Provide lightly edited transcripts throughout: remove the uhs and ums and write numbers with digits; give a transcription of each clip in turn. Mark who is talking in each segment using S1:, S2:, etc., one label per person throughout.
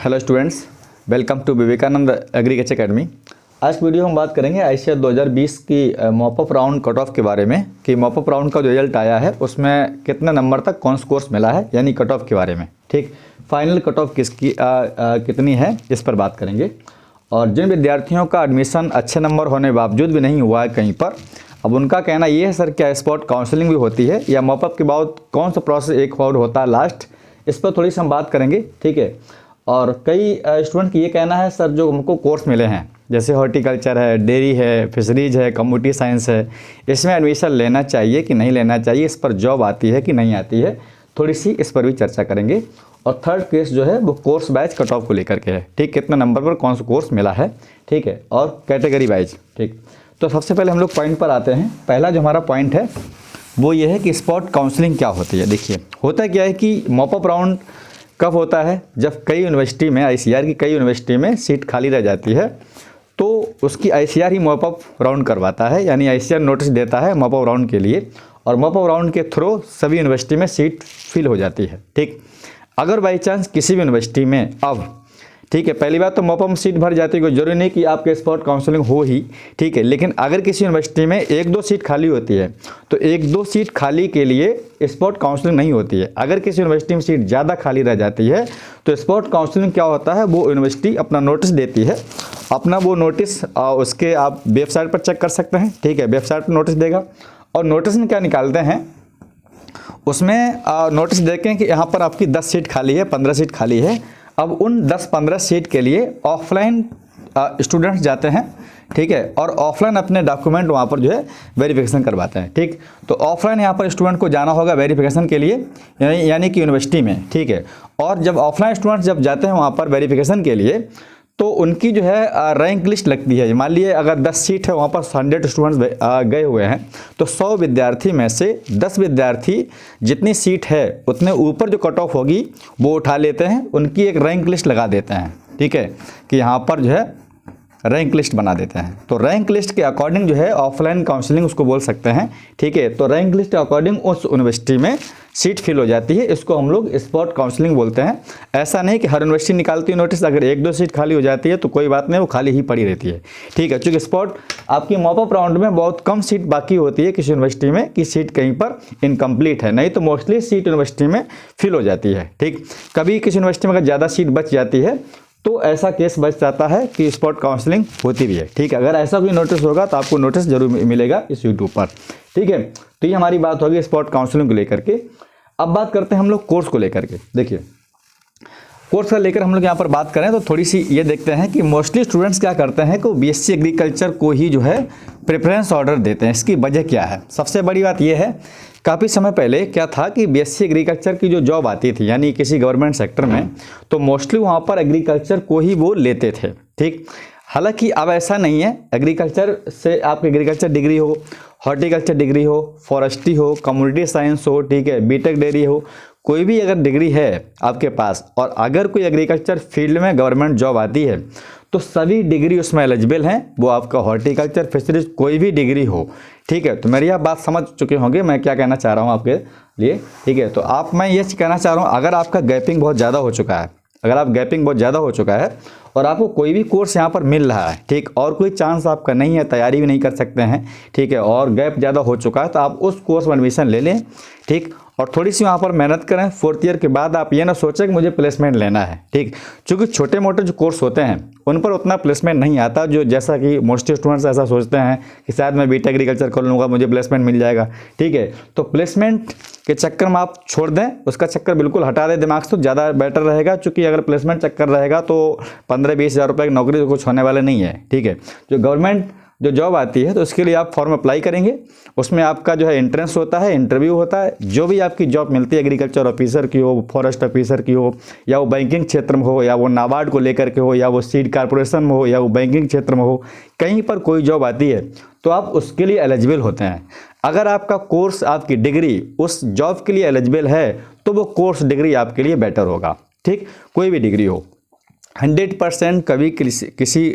S1: Hello students, welcome to Vivekananda agriculture academy. आज video हम बात करेंगे आईसीएआर 2020 की मॉपअप राउंड कट ऑफ के बारे में कि मॉपअप राउंड का जो रिजल्ट आया है उसमें कितने नंबर तक कौन सा कोर्स मिला है, यानी कट ऑफ के बारे में। ठीक, फाइनल कट ऑफ किसकी कितनी है इस पर बात करेंगे। और जिन विद्यार्थियों का एडमिशन अच्छे नंबर होने के बावजूद भी नहीं हुआ है कहीं पर, अब उनका कहना ये है सर क्या स्पॉट काउंसलिंग भी होती है या मॉपअप के बाद कौन सा प्रोसेस एक फॉरवर्ड होता है लास्ट, इस पर थोड़ी सी हम बात करेंगे। ठीक है। और कई स्टूडेंट की ये कहना है सर जो हमको कोर्स मिले हैं जैसे हॉर्टिकल्चर है, डेयरी है, फिशरीज है, कम्प्यूटर साइंस है, इसमें एडमिशन लेना चाहिए कि नहीं लेना चाहिए, इस पर जॉब आती है कि नहीं आती है, थोड़ी सी इस पर भी चर्चा करेंगे। और थर्ड केस जो है वो कोर्स बैच कट ऑफ को लेकर के है। ठीक, कितने नंबर पर कौन सा कोर्स मिला है, ठीक है, और कैटेगरी वाइज। ठीक, तो सबसे पहले हम लोग पॉइंट पर आते हैं। पहला जो हमारा पॉइंट है वो ये है कि स्पॉट काउंसलिंग क्या होती है। देखिए, होता क्या है कि मॉपअप राउंड कब होता है, जब कई यूनिवर्सिटी में आईसीआर की कई यूनिवर्सिटी में सीट खाली रह जाती है तो उसकी आईसीआर ही मॉपअप राउंड करवाता है, यानी आईसीआर नोटिस देता है मॉपअप राउंड के लिए, और मॉपअप राउंड के थ्रू सभी यूनिवर्सिटी में सीट फिल हो जाती है। ठीक, अगर बाई चांस किसी भी यूनिवर्सिटी में अब, ठीक है, पहली बात तो मॉपअप में सीट भर जाती है, कोई जरूरी नहीं कि आपके स्पॉट काउंसलिंग हो ही। ठीक है, लेकिन अगर किसी यूनिवर्सिटी में एक दो सीट खाली होती है तो एक दो सीट खाली के लिए स्पॉट काउंसलिंग नहीं होती है। अगर किसी यूनिवर्सिटी में सीट ज़्यादा खाली रह जाती है तो स्पॉट काउंसलिंग क्या होता है, वो यूनिवर्सिटी अपना नोटिस देती है। अपना वो नोटिस उसके आप वेबसाइट पर चेक कर सकते हैं। ठीक है, वेबसाइट पर नोटिस देगा और नोटिस में क्या निकालते हैं, उसमें नोटिस देखें कि यहाँ पर आपकी 10 सीट खाली है, 15 सीट खाली है। अब उन 10-15 सीट के लिए ऑफलाइन स्टूडेंट्स जाते हैं। ठीक है, और ऑफलाइन अपने डॉक्यूमेंट वहाँ पर जो है वेरिफिकेशन करवाते हैं। ठीक, तो ऑफलाइन यहाँ पर स्टूडेंट को जाना होगा वेरिफिकेशन के लिए, यानी कि यूनिवर्सिटी में। ठीक है, और जब ऑफलाइन स्टूडेंट्स जब जाते हैं वहाँ पर वेरिफिकेशन के लिए तो उनकी जो है रैंक लिस्ट लगती है। मान लिए अगर 10 सीट है वहाँ पर 100 स्टूडेंट्स गए हुए हैं तो 100 विद्यार्थी में से 10 विद्यार्थी जितनी सीट है उतने ऊपर जो कट ऑफ होगी वो उठा लेते हैं, उनकी एक रैंक लिस्ट लगा देते हैं। ठीक है, कि यहाँ पर जो है रैंक लिस्ट बना देते हैं। तो रैंक लिस्ट के अकॉर्डिंग जो है ऑफलाइन काउंसलिंग उसको बोल सकते हैं। ठीक है, तो रैंक लिस्ट के अकॉर्डिंग उस यूनिवर्सिटी में सीट फिल हो जाती है, इसको हम लोग स्पॉट काउंसलिंग बोलते हैं। ऐसा नहीं कि हर यूनिवर्सिटी निकालती है नोटिस, अगर एक दो सीट खाली हो जाती है तो कोई बात नहीं, वो खाली ही पड़ी रहती है। ठीक है, चूँकि स्पॉट आपकी मॉपअप राउंड में बहुत कम सीट बाकी होती है किसी यूनिवर्सिटी में कि सीट कहीं पर इनकम्प्लीट है, नहीं तो मोस्टली सीट यूनिवर्सिटी में फिल हो जाती है। ठीक, कभी किसी यूनिवर्सिटी में अगर ज़्यादा सीट बच जाती है तो ऐसा केस बच जाता है कि स्पॉट काउंसलिंग होती भी है। ठीक है, अगर ऐसा कोई नोटिस होगा तो आपको नोटिस जरूर मिलेगा इस यूट्यूब पर। ठीक है, तो ये हमारी बात होगी स्पॉट काउंसलिंग को लेकर के। अब बात करते हैं हम लोग कोर्स को लेकर के। देखिए, कोर्स का लेकर हम लोग यहाँ पर बात करें तो थोड़ी सी ये देखते हैं कि मोस्टली स्टूडेंट्स क्या करते हैं कि बीएससी एग्रीकल्चर को ही जो है प्रेफरेंस ऑर्डर देते हैं। इसकी वजह क्या है, सबसे बड़ी बात ये है, काफ़ी समय पहले क्या था कि बीएससी एग्रीकल्चर की जो जॉब आती थी यानी किसी गवर्नमेंट सेक्टर में, तो मोस्टली वहाँ पर एग्रीकल्चर को ही वो लेते थे। ठीक, हालांकि अब ऐसा नहीं है। एग्रीकल्चर से आपकी एग्रीकल्चर डिग्री हो, हॉर्टिकल्चर डिग्री हो, फॉरेस्ट्री हो, कम्युनिटी साइंस हो, ठीक है, बीटेक डेयरी हो, कोई भी अगर डिग्री है आपके पास और अगर कोई एग्रीकल्चर फील्ड में गवर्नमेंट जॉब आती है तो सभी डिग्री उसमें एलिजिबल हैं। वो आपका हॉर्टिकल्चर, फिशरीज, कोई भी डिग्री हो। ठीक है, तो मेरी आप बात समझ चुके होंगे मैं क्या कहना चाह रहा हूँ आपके लिए। ठीक है, तो मैं ये कहना चाह रहा हूँ, अगर आपका गैपिंग बहुत ज़्यादा हो चुका है, अगर आप गैपिंग बहुत ज़्यादा हो चुका है और आपको कोई भी कोर्स यहाँ पर मिल रहा है, ठीक, और कोई चांस आपका नहीं है, तैयारी भी नहीं कर सकते हैं, ठीक है, और गैप ज़्यादा हो चुका है, तो आप उस कोर्स में एडमिशन ले लें। ठीक, और थोड़ी सी वहाँ पर मेहनत करें। 4th ईयर के बाद आप ये ना सोचें कि मुझे प्लेसमेंट लेना है। ठीक, क्योंकि छोटे मोटे जो कोर्स होते हैं उन पर उतना प्लेसमेंट नहीं आता, जो जैसा कि मोस्ट स्टूडेंट्स ऐसा सोचते हैं कि शायद मैं बीटेक एग्रीकल्चर कर लूँगा मुझे प्लेसमेंट मिल जाएगा। ठीक है, तो प्लेसमेंट के चक्कर में आप छोड़ दें, उसका चक्कर बिल्कुल हटा दें दिमाग से, तो ज़्यादा बेटर रहेगा। क्योंकि अगर प्लेसमेंट चक्कर रहेगा तो 15-20 हज़ार रुपये की नौकरी तो कुछ होने वाले नहीं है। ठीक है, जो गवर्नमेंट जो जॉब आती है तो उसके लिए आप फॉर्म अप्लाई करेंगे, उसमें आपका जो है एंट्रेंस होता है, इंटरव्यू होता है। जो भी आपकी जॉब मिलती है, एग्रीकल्चर ऑफिसर की हो, फॉरेस्ट ऑफिसर की हो, या वो बैंकिंग क्षेत्र में हो, या वो नाबार्ड को लेकर के हो, या वो सीड कारपोरेशन में हो, या वो बैंकिंग क्षेत्र में हो, कहीं पर कोई जॉब आती है तो आप उसके लिए एलिजिबल होते हैं। अगर आपका कोर्स, आपकी डिग्री उस जॉब के लिए एलिजिबल है तो वो कोर्स डिग्री आपके लिए बेटर होगा। ठीक, कोई भी डिग्री हो, 100% कभी किसी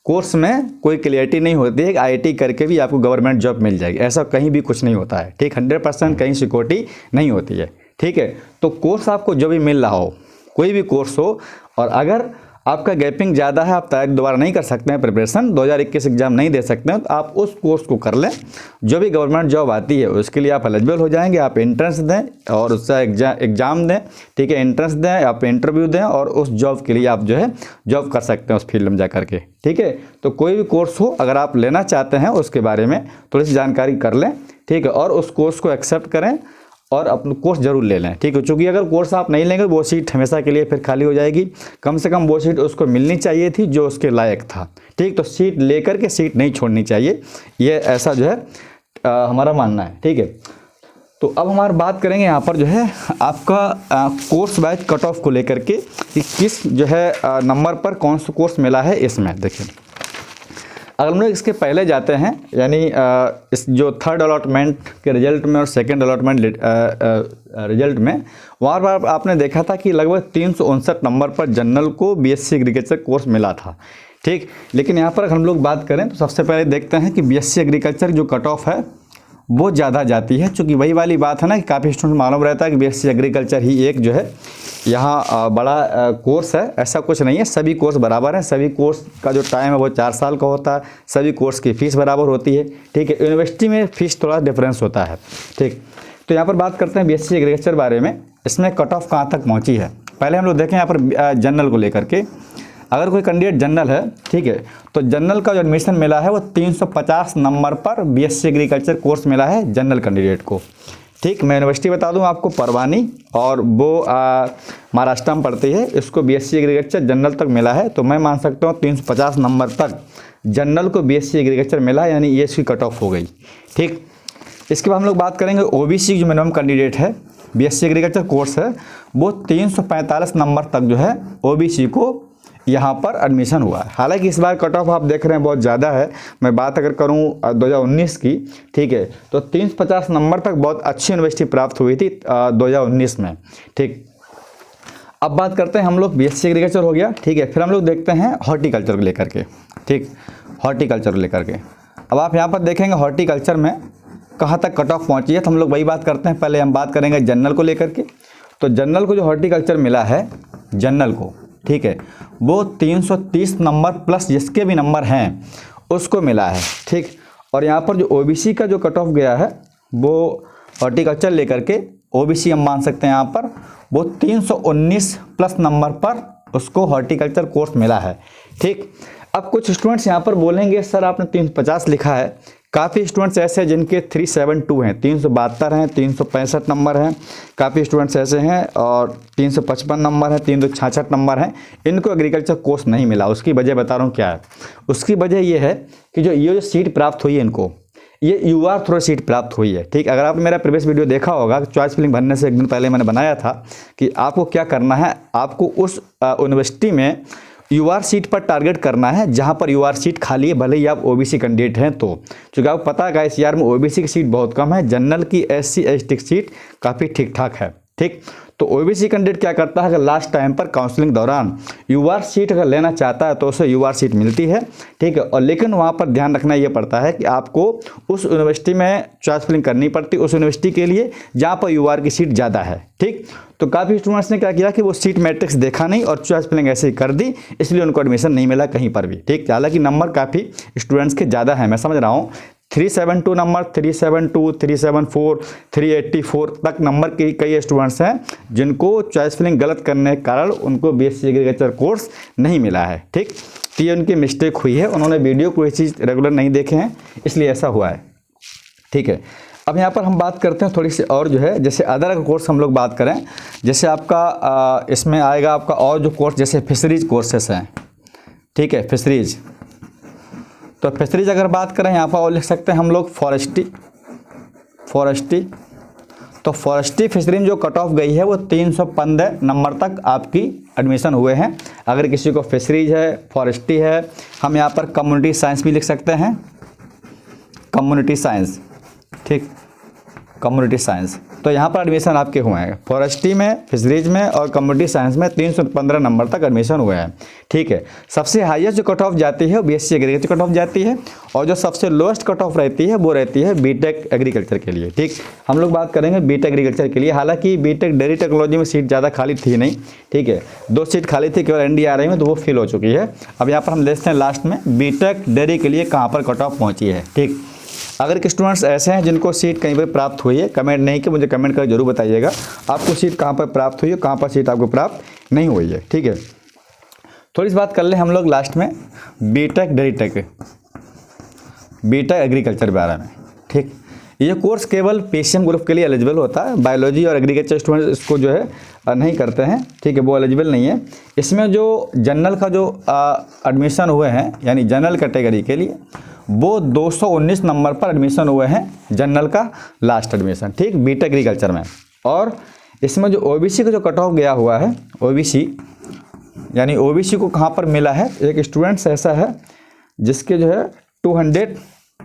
S1: कोर्स में कोई क्लियरिटी नहीं होती है कि आईआईटी करके भी आपको गवर्नमेंट जॉब मिल जाएगी, ऐसा कहीं भी कुछ नहीं होता है। ठीक, 100% कहीं सिक्योरिटी नहीं होती है। ठीक है, तो कोर्स आपको जो भी मिल रहा हो, कोई भी कोर्स हो, और अगर आपका गैपिंग ज़्यादा है, आप तैयारी दोबारा नहीं कर सकते हैं, प्रिपरेशन 2021 एग्ज़ाम नहीं दे सकते हैं, तो आप उस कोर्स को कर लें। जो भी गवर्नमेंट जॉब आती है उसके लिए आप एलिजिबल हो जाएंगे। आप एंट्रेंस दें और उसका एग्ज़ाम दें, ठीक है, एंट्रेंस दें, आप इंटरव्यू दें और उस जॉब के लिए आप जो है जॉब कर सकते हैं उस फील्ड में जा करके, ठीक है। तो कोई भी कोर्स हो, अगर आप लेना चाहते हैं उसके बारे में थोड़ी सी जानकारी कर लें, ठीक है, और उस कोर्स को एक्सेप्ट करें और अपना कोर्स जरूर ले लें, ठीक है। क्योंकि अगर कोर्स आप नहीं लेंगे वो सीट हमेशा के लिए फिर खाली हो जाएगी। कम से कम वो सीट उसको मिलनी चाहिए थी जो उसके लायक था, ठीक। तो सीट लेकर के सीट नहीं छोड़नी चाहिए, ये ऐसा जो है हमारा मानना है, ठीक है। तो अब हमारी बात करेंगे यहाँ पर जो है आपका कोर्स वाइज कट ऑफ को लेकर के कि किस जो है नंबर पर कौन सा कोर्स मिला है। इसमें देखिए, अगर हम लोग इसके पहले जाते हैं, यानी इस जो थर्ड अलॉटमेंट के रिजल्ट में और सेकंड अलॉटमेंट रिजल्ट में, वहाँ पर आपने देखा था कि लगभग 359 नंबर पर जनरल को बीएससी एग्रीकल्चर कोर्स मिला था, ठीक। लेकिन यहाँ पर अगर हम लोग बात करें तो सबसे पहले देखते हैं कि बीएससी एग्रीकल्चर जो कट ऑफ है वो ज़्यादा जाती है। चूँकि वही वाली बात है ना कि काफ़ी स्टूडेंट मालूम रहता है कि बीएससी एग्रीकल्चर ही एक जो है यहाँ बड़ा कोर्स है। ऐसा कुछ नहीं है, सभी कोर्स बराबर हैं। सभी कोर्स का जो टाइम है वो 4 साल का होता है। सभी कोर्स की फ़ीस बराबर होती है, ठीक है। यूनिवर्सिटी में फ़ीस थोड़ा डिफरेंस होता है, ठीक। तो यहाँ पर बात करते हैं बीएससी एग्रीकल्चर बारे में, इसमें कट ऑफ कहाँ तक पहुँची है। पहले हम लोग देखें यहाँ पर जनरल को लेकर के। अगर कोई कैंडिडेट जनरल है, ठीक है, तो जनरल का जो एडमिशन मिला है वो 350 नंबर पर बीएससी एग्रीकल्चर कोर्स मिला है जनरल कैंडिडेट को, ठीक। मैं यूनिवर्सिटी बता दूं आपको, परवानी, और वो महाराष्ट्र में पड़ती है। इसको बीएससी एग्रीकल्चर जनरल तक मिला है, तो मैं मान सकता हूँ 350 नंबर तक जनरल को बीएससी एग्रीकल्चर मिला, यानी ये इसकी कट ऑफ हो गई, ठीक। इसके बाद हम लोग बात करेंगे ओबीसी जो मिनिमम कैंडिडेट है, बीएससी एग्रीकल्चर कोर्स है, वो 345 नंबर तक जो है ओबीसी को यहाँ पर एडमिशन हुआ है। हालांकि इस बार कट ऑफ आप देख रहे हैं बहुत ज़्यादा है। मैं बात अगर करूँ 2019 की, ठीक है, तो 350 नंबर तक बहुत अच्छी यूनिवर्सिटी प्राप्त हुई थी 2019 में, ठीक। अब बात करते हैं हम लोग, बीएससी एग्रीकल्चर हो गया, ठीक है। फिर हम लोग देखते हैं हॉर्टिकल्चर को लेकर के, ठीक, हॉर्टिकल्चर को लेकर के। अब आप यहाँ पर देखेंगे हॉर्टिकल्चर में कहाँ तक कट ऑफ पहुँची है, तो हम लोग वही बात करते हैं। पहले हम बात करेंगे जनरल को लेकर के। तो जनरल को जो हॉर्टिकल्चर मिला है जनरल को, ठीक है, वो 330 नंबर प्लस जिसके भी नंबर हैं उसको मिला है, ठीक। और यहाँ पर जो ओबीसी का जो कट ऑफ गया है वो हॉर्टिकल्चर लेकर के ओबीसी हम मान सकते हैं यहाँ पर वो 319 प्लस नंबर पर उसको हॉर्टिकल्चर कोर्स मिला है, ठीक। अब कुछ स्टूडेंट्स यहाँ पर बोलेंगे सर आपने 350 लिखा है। काफ़ी स्टूडेंट्स ऐसे हैं जिनके 372 हैं, 372 हैं, 365 नंबर हैं। काफ़ी स्टूडेंट्स ऐसे हैं और 355 नंबर है, 366 नंबर हैं। इनको एग्रीकल्चर कोर्स नहीं मिला। उसकी वजह बता रहा हूँ क्या है। उसकी वजह ये है कि जो ये सीट प्राप्त हुई है इनको, ये यूआर थ्रू सीट प्राप्त हुई है, ठीक। अगर आपने मेरा प्रीवियस वीडियो देखा होगा, चॉइस फिलिंग भरने से एक दिन पहले मैंने बनाया था कि आपको क्या करना है, आपको उस यूनिवर्सिटी में यूआर सीट पर टारगेट करना है जहां पर यूआर सीट खाली है, भले ही आप ओबीसी कैंडिडेट हैं तो। क्योंकि आपको पता है गाइस यार में ओबीसी की सीट बहुत कम है, जनरल की एससी एसटी की सीट काफ़ी ठीक ठाक है, ठीक। तो ओबीसी कैंडिडेट क्या करता है, अगर लास्ट टाइम पर काउंसलिंग दौरान यूआर सीट अगर लेना चाहता है तो उसे यूआर सीट मिलती है, ठीक है। और लेकिन वहाँ पर ध्यान रखना ये पड़ता है कि आपको उस यूनिवर्सिटी में चॉइस फिलिंग करनी पड़ती है, उस यूनिवर्सिटी के लिए जहाँ पर यूआर की सीट ज़्यादा है, ठीक। तो काफ़ी स्टूडेंट्स ने क्या किया कि वो सीट मैट्रिक्स देखा नहीं और चॉइस फिलिंग ऐसे ही कर दी, इसलिए उनको एडमिशन नहीं मिला कहीं पर भी, ठीक। हालांकि नंबर काफ़ी स्टूडेंट्स के ज़्यादा है, मैं समझ रहा हूँ। 372 नंबर, 372, 374, 384 तक नंबर के कई स्टूडेंट्स हैं जिनको चॉइस फिलिंग गलत करने के कारण उनको बीएससी एग्रीकल्चर कोर्स नहीं मिला है, ठीक। तो ये उनकी मिस्टेक हुई है, उन्होंने वीडियो कोई चीज़ रेगुलर नहीं देखे हैं, इसलिए ऐसा हुआ है, ठीक है। अब यहाँ पर हम बात करते हैं थोड़ी सी और जो है, जैसे अदर कोर्स हम लोग बात करें, जैसे आपका इसमें आएगा आपका और जो कोर्स जैसे फिशरीज कोर्सेस हैं, ठीक है, फिशरीज। तो फिशरीज अगर बात करें यहाँ पर और लिख सकते हैं हम लोग फॉरेस्ट्री। तो फॉरेस्ट्री फिशरी में जो कट ऑफ गई है वो 315 नंबर तक आपकी एडमिशन हुए हैं। अगर किसी को फिशरीज है, फॉरेस्ट्री है, हम यहाँ पर कम्युनिटी साइंस भी लिख सकते हैं, कम्युनिटी साइंस, ठीक, कम्युनिटी साइंस। तो यहाँ पर एडमिशन आपके हुए हैं फॉरेस्ट्री में, फिशरीज में और कम्युनिटी साइंस में 315 नंबर तक एडमिशन हुए हैं। ठीक है, सबसे हाईएस्ट जो कट ऑफ जाती है वो बीएससी एग्रीकल्चर कट ऑफ जाती है और जो सबसे लोएस्ट कट ऑफ रहती है वो रहती है बीटेक एग्रीकल्चर के लिए। ठीक, हम लोग बात करेंगे बीटेक एग्रीकल्चर के लिए। हालांकि बीटेक डेयरी टेक्नोलॉजी में सीट ज़्यादा खाली थी नहीं, ठीक है, 2 सीट खाली थी केवल एनडीआरआई में, तो वो फिल हो चुकी है। अब यहाँ पर हम देखते हैं लास्ट में बीटेक डेयरी के लिए कहाँ पर कट ऑफ पहुँची है। ठीक, अगर के स्टूडेंट्स ऐसे हैं जिनको सीट कहीं पर प्राप्त हुई है, कमेंट नहीं कि मुझे कमेंट कर जरूर बताइएगा आपको सीट कहाँ पर प्राप्त हुई है, कहाँ पर सीट आपको प्राप्त नहीं हुई है। ठीक है, थोड़ी सी बात कर ले हम लोग लास्ट में BTech dairy tech, BTech agriculture के बारे में। ठीक, ये कोर्स केवल पीसीएम ग्रुप के लिए एलिजिबल होता है, बायोलॉजी और एग्रीकल्चर स्टूडेंट्स इसको जो है नहीं करते हैं। ठीक है, वो एलिजिबल नहीं है। इसमें जो जनरल का जो एडमिशन हुए हैं यानी जनरल कैटेगरी के लिए वो 219 नंबर पर एडमिशन हुए हैं जनरल का लास्ट एडमिशन। ठीक, बीटेक एग्रीकल्चर में। और इसमें जो ओबीसी का जो कट ऑफ गया हुआ है, ओबीसी यानी ओबीसी को कहाँ पर मिला है, एक स्टूडेंट्स ऐसा है जिसके जो है 200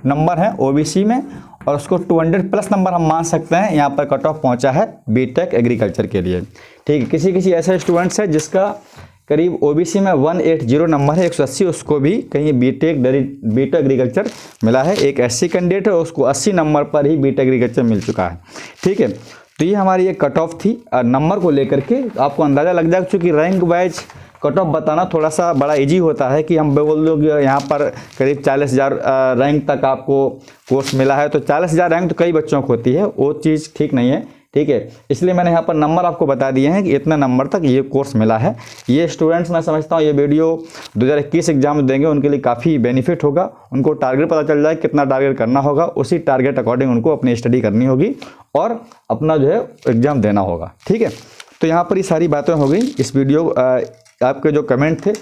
S1: नंबर हैं ओबीसी में और उसको 200 प्लस नंबर हम मान सकते हैं यहाँ पर कट ऑफ पहुँचा है बीटेक एग्रीकल्चर के लिए। ठीक है, किसी ऐसे स्टूडेंट्स है जिसका करीब ओबीसी में 180 नंबर है, 180, उसको भी कहीं बीटेक एग्रीकल्चर मिला है। एक एससी कैंडिडेट है, उसको 80 नंबर पर ही बीटेक एग्रीकल्चर मिल चुका है। ठीक है, तो ये हमारी एक कट ऑफ थी नंबर को लेकर के। आपको अंदाज़ा लग जाएगा, चूँकि रैंक वाइज कट ऑफ बताना थोड़ा सा बड़ा इजी होता है कि हम बोल दो कि यहाँ पर करीब 40,000 रैंक तक आपको कोर्स मिला है, तो 40,000 रैंक तो कई बच्चों को होती है, वो चीज़ ठीक नहीं है। ठीक है, इसलिए मैंने यहाँ पर नंबर आपको बता दिए हैं कि इतना नंबर तक ये कोर्स मिला है। ये स्टूडेंट्स मैं समझता हूँ ये वीडियो 2021 एग्जाम देंगे उनके लिए काफ़ी बेनिफिट होगा। उनको टारगेट पता चल जाए कितना टारगेट करना होगा, उसी टारगेट अकॉर्डिंग उनको अपनी स्टडी करनी होगी और अपना जो है एग्ज़ाम देना होगा। ठीक है, तो यहाँ पर ये सारी बातें हो गई इस वीडियो आपके जो कमेंट थे।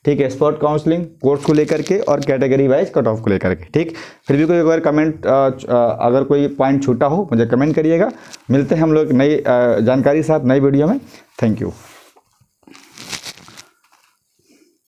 S1: ठीक है, स्पॉट काउंसलिंग कोर्स को लेकर के और कैटेगरी वाइज कट ऑफ को लेकर के। ठीक, फिर भी कोई अगर कमेंट अगर कोई पॉइंट छूटा हो मुझे कमेंट करिएगा। मिलते हैं हम लोग नई जानकारी के साथ नई वीडियो में। Thank you.